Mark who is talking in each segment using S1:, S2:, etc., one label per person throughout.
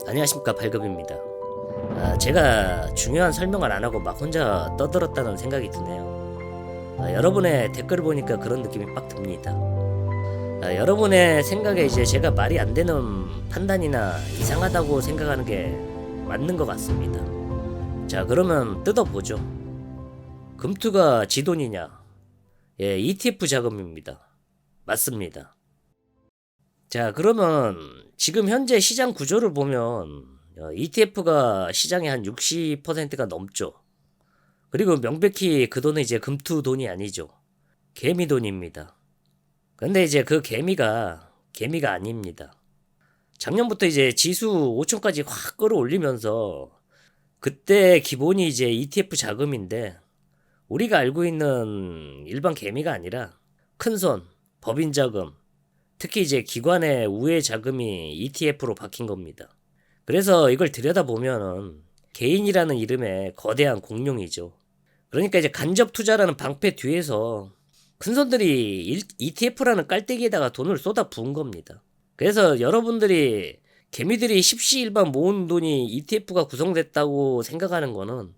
S1: 안녕하십니까, 발급입니다. 제가 중요한 설명을 안 하고 막 혼자 떠들었다는 생각이 드네요. 여러분의 댓글을 보니까 그런 느낌이 빡 듭니다. 여러분의 생각에 이제 제가 말이 안 되는 판단이나 이상하다고 생각하는 게 맞는 것 같습니다. 자, 그러면 뜯어보죠. 금투가 지돈이냐? 예, ETF 자금입니다. 맞습니다. 자, 그러면 지금 현재 시장 구조를 보면 ETF가 시장의 한 60%가 넘죠. 그리고 명백히 그 돈은 이제 금투 돈이 아니죠. 개미 돈입니다. 근데 이제 그 개미가 아닙니다. 작년부터 이제 지수 5천까지 확 끌어올리면서 그때 기본이 이제 ETF 자금인데 우리가 알고 있는 일반 개미가 아니라 큰손, 법인 자금, 특히 이제 기관의 우회 자금이 ETF로 바뀐 겁니다. 그래서 이걸 들여다보면은 개인이라는 이름의 거대한 공룡이죠. 그러니까 이제 간접 투자라는 방패 뒤에서 큰손들이 ETF라는 깔때기에다가 돈을 쏟아 부은 겁니다. 그래서 여러분들이 개미들이 십시일반 모은 돈이 ETF가 구성됐다고 생각하는 거는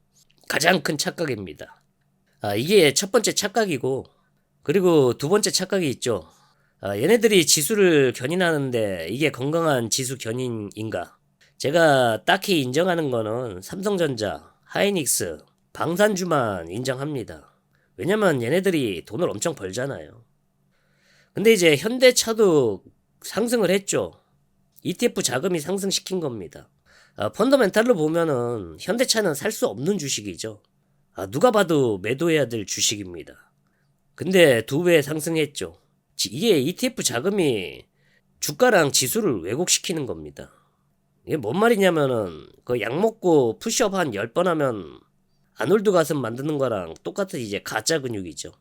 S1: 가장 큰 착각입니다. 이게 첫 번째 착각이고, 그리고 두 번째 착각이 있죠. 얘네들이 지수를 견인하는데 이게 건강한 지수 견인인가? 제가 딱히 인정하는 거는 삼성전자, 하이닉스, 방산주만 인정합니다. 왜냐면 얘네들이 돈을 엄청 벌잖아요. 근데 이제 현대차도 상승을 했죠. ETF 자금이 상승시킨 겁니다. 펀더멘탈로 보면은 현대차는 살 수 없는 주식이죠. 누가 봐도 매도해야 될 주식입니다. 근데 2배 상승했죠. 이게 ETF 자금이 주가랑 지수를 왜곡시키는 겁니다. 이게 뭔 말이냐면은 그 약 먹고 푸시업 한 10번 하면 아놀드 가슴 만드는 거랑 똑같은 이제 가짜 근육이죠.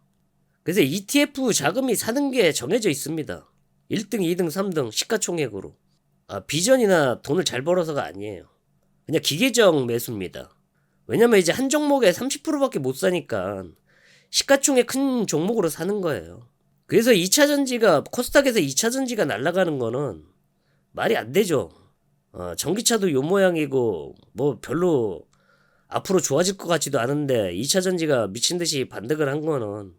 S1: 그래서 ETF 자금이 사는 게 정해져 있습니다. 1등, 2등, 3등 시가총액으로. 비전이나 돈을 잘 벌어서가 아니에요. 그냥 기계적 매수입니다. 왜냐면 이제 한 종목에 30%밖에 못 사니까 시가총액 큰 종목으로 사는 거예요. 그래서 2차전지가 코스닥에서 2차전지가 날아가는 거는 말이 안 되죠. 전기차도 요 모양이고 뭐 별로 앞으로 좋아질 것 같지도 않은데 2차전지가 미친듯이 반등을 한 거는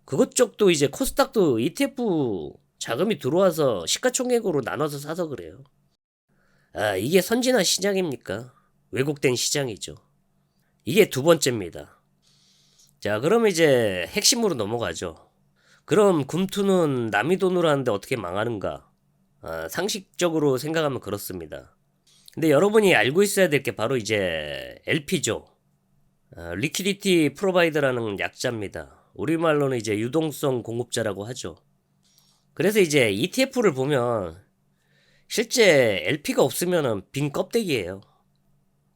S1: 그것 쪽도 이제 코스닥도 ETF 자금이 들어와서 시가총액으로 나눠서 사서 그래요. 이게 선진화 시장입니까? 왜곡된 시장이죠. 이게 두 번째입니다. 자, 그럼 이제 핵심으로 넘어가죠. 그럼 금투는 남이 돈으로 하는데 어떻게 망하는가? 상식적으로 생각하면 그렇습니다. 근데 여러분이 알고 있어야 될 게 바로 이제 LP죠. 리퀴디티 프로바이더라는 약자입니다. 우리말로는 이제 유동성 공급자라고 하죠. 그래서 이제 ETF를 보면 실제 LP가 없으면 빈 껍데기예요.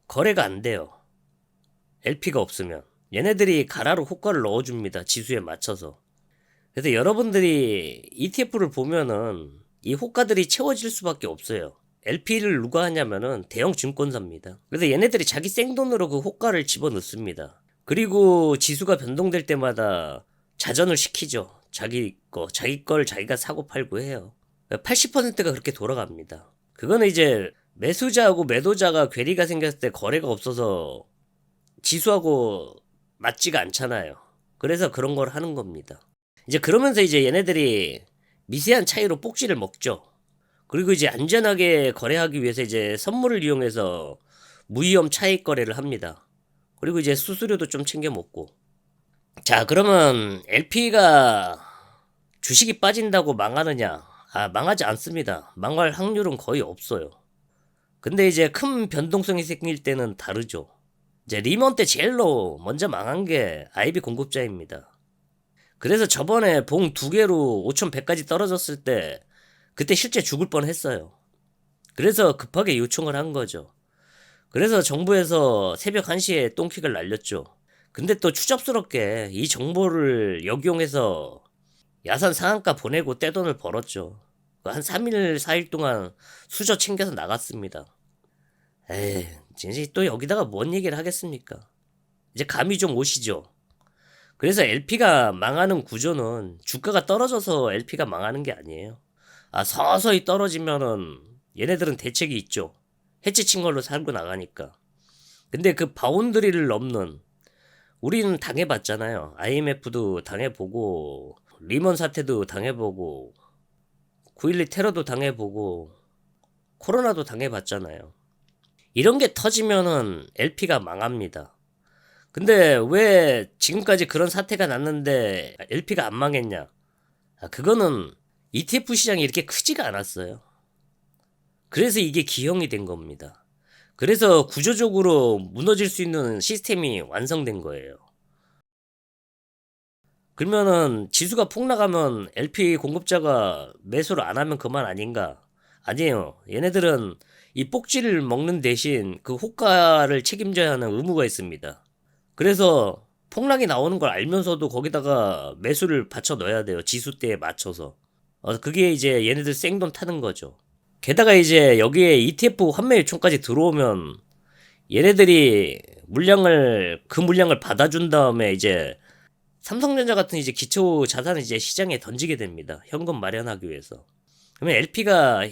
S1: 거래가 안 돼요. LP가 없으면. 얘네들이 가라로 호가를 넣어줍니다. 지수에 맞춰서. 그래서 여러분들이 ETF를 보면은 이 호가들이 채워질 수밖에 없어요. LP를 누가 하냐면은 대형 증권사입니다. 그래서 얘네들이 자기 생돈으로 그 호가를 집어넣습니다. 그리고 지수가 변동될 때마다 자전을 시키죠. 자기 걸 자기가 사고 팔고 해요. 80%가 그렇게 돌아갑니다. 그거는 이제 매수자하고 매도자가 괴리가 생겼을 때 거래가 없어서 지수하고 맞지가 않잖아요. 그래서 그런 걸 하는 겁니다. 이제 그러면서 이제 얘네들이 미세한 차이로 꼭지를 먹죠. 그리고 이제 안전하게 거래하기 위해서 이제 선물을 이용해서 무위험 차익 거래를 합니다. 그리고 이제 수수료도 좀 챙겨 먹고. 자, 그러면 LP가 주식이 빠진다고 망하느냐? 망하지 않습니다. 망할 확률은 거의 없어요. 근데 이제 큰 변동성이 생길 때는 다르죠. 이제 리먼 때 제일로 먼저 망한 게 IB 공급자입니다. 그래서 저번에 봉 2개로 5,100까지 떨어졌을 때 그때 실제 죽을 뻔했어요. 그래서 급하게 요청을 한 거죠. 그래서 정부에서 새벽 1시에 똥킥을 날렸죠. 근데 또 추잡스럽게 이 정보를 역용해서 야산 상한가 보내고 떼돈을 벌었죠. 한 3일 4일 동안 수저 챙겨서 나갔습니다. 에이, 진짜 또 여기다가 뭔 얘기를 하겠습니까? 이제 감이 좀 오시죠. 그래서 LP가 망하는 구조는 주가가 떨어져서 LP가 망하는 게 아니에요. 서서히 떨어지면은 얘네들은 대책이 있죠. 해치친 걸로 살고 나가니까. 근데 그 바운더리를 넘는, 우리는 당해봤잖아요. IMF도 당해보고 리먼 사태도 당해보고 9.12 테러도 당해보고 코로나도 당해봤잖아요. 이런 게 터지면은 LP가 망합니다. 근데 왜 지금까지 그런 사태가 났는데 LP가 안 망했냐? 그거는 ETF 시장이 이렇게 크지가 않았어요. 그래서 이게 기형이 된 겁니다. 그래서 구조적으로 무너질 수 있는 시스템이 완성된 거예요. 그러면은 지수가 폭락하면 LP 공급자가 매수를 안 하면 그만 아닌가? 아니에요. 얘네들은 이 꼭지를 먹는 대신 그 호가를 책임져야 하는 의무가 있습니다. 그래서 폭락이 나오는 걸 알면서도 거기다가 매수를 받쳐 넣어야 돼요. 지수대에 맞춰서. 그게 이제 얘네들 생돈 타는 거죠. 게다가 이제 여기에 ETF 환매 요청까지 들어오면 얘네들이 그 물량을 받아준 다음에 이제 삼성전자 같은 이제 기초 자산을 이제 시장에 던지게 됩니다. 현금 마련하기 위해서. 그러면 LP가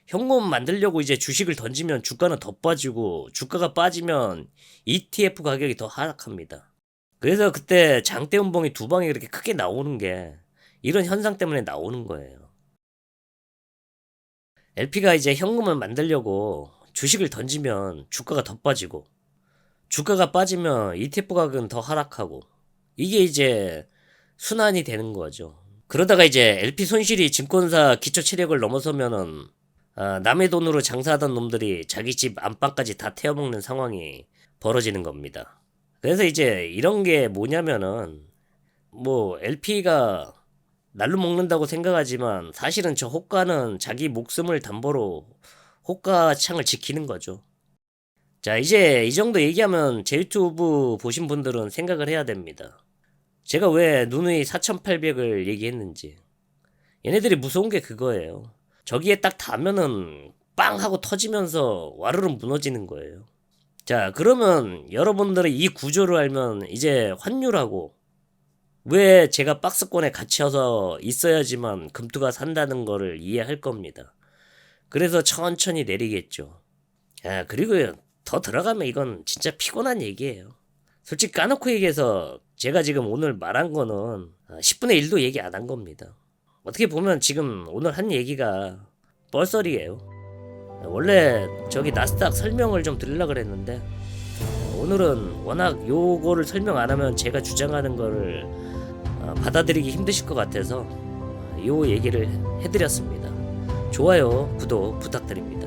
S1: 현금 만들려고 이제 주식을 던지면 주가는 더 빠지고, 주가가 빠지면 ETF 가격이 더 하락합니다. 그래서 그때 장대 음봉이 두 방이 그렇게 크게 나오는 게 이런 현상 때문에 나오는 거예요. LP가 이제 현금을 만들려고 주식을 던지면 주가가 더 빠지고, 주가가 빠지면 ETF 가격은 더 하락하고, 이게 이제 순환이 되는 거죠. 그러다가 이제 LP 손실이 증권사 기초 체력을 넘어서면은 남의 돈으로 장사하던 놈들이 자기 집 안방까지 다 태워먹는 상황이 벌어지는 겁니다. 그래서 이제 이런 게 뭐냐면은, 뭐 LP가 날로 먹는다고 생각하지만 사실은 저 호가는 자기 목숨을 담보로 호가 창을 지키는 거죠. 자, 이제 이 정도 얘기하면 제 유튜브 보신 분들은 생각을 해야 됩니다. 제가 왜 누누이 4,800을 얘기했는지. 얘네들이 무서운 게 그거예요. 저기에 딱 닿으면은 빵 하고 터지면서 와르르 무너지는 거예요. 자, 그러면 여러분들이 이 구조를 알면 이제 환율하고 왜 제가 박스권에 갇혀서 있어야지만 금투가 산다는 거를 이해할 겁니다. 그래서 천천히 내리겠죠. 그리고 더 들어가면 이건 진짜 피곤한 얘기예요. 솔직히 까놓고 얘기해서 제가 지금 오늘 말한 거는 10분의 1도 얘기 안 한 겁니다. 어떻게 보면 지금 오늘 한 얘기가 뻘소리예요. 원래 저기 나스닥 설명을 좀 드리려고 그랬는데 오늘은 워낙 요거를 설명 안 하면 제가 주장하는 거를 받아들이기 힘드실 것 같아서 요 얘기를 해드렸습니다. 좋아요, 구독 부탁드립니다.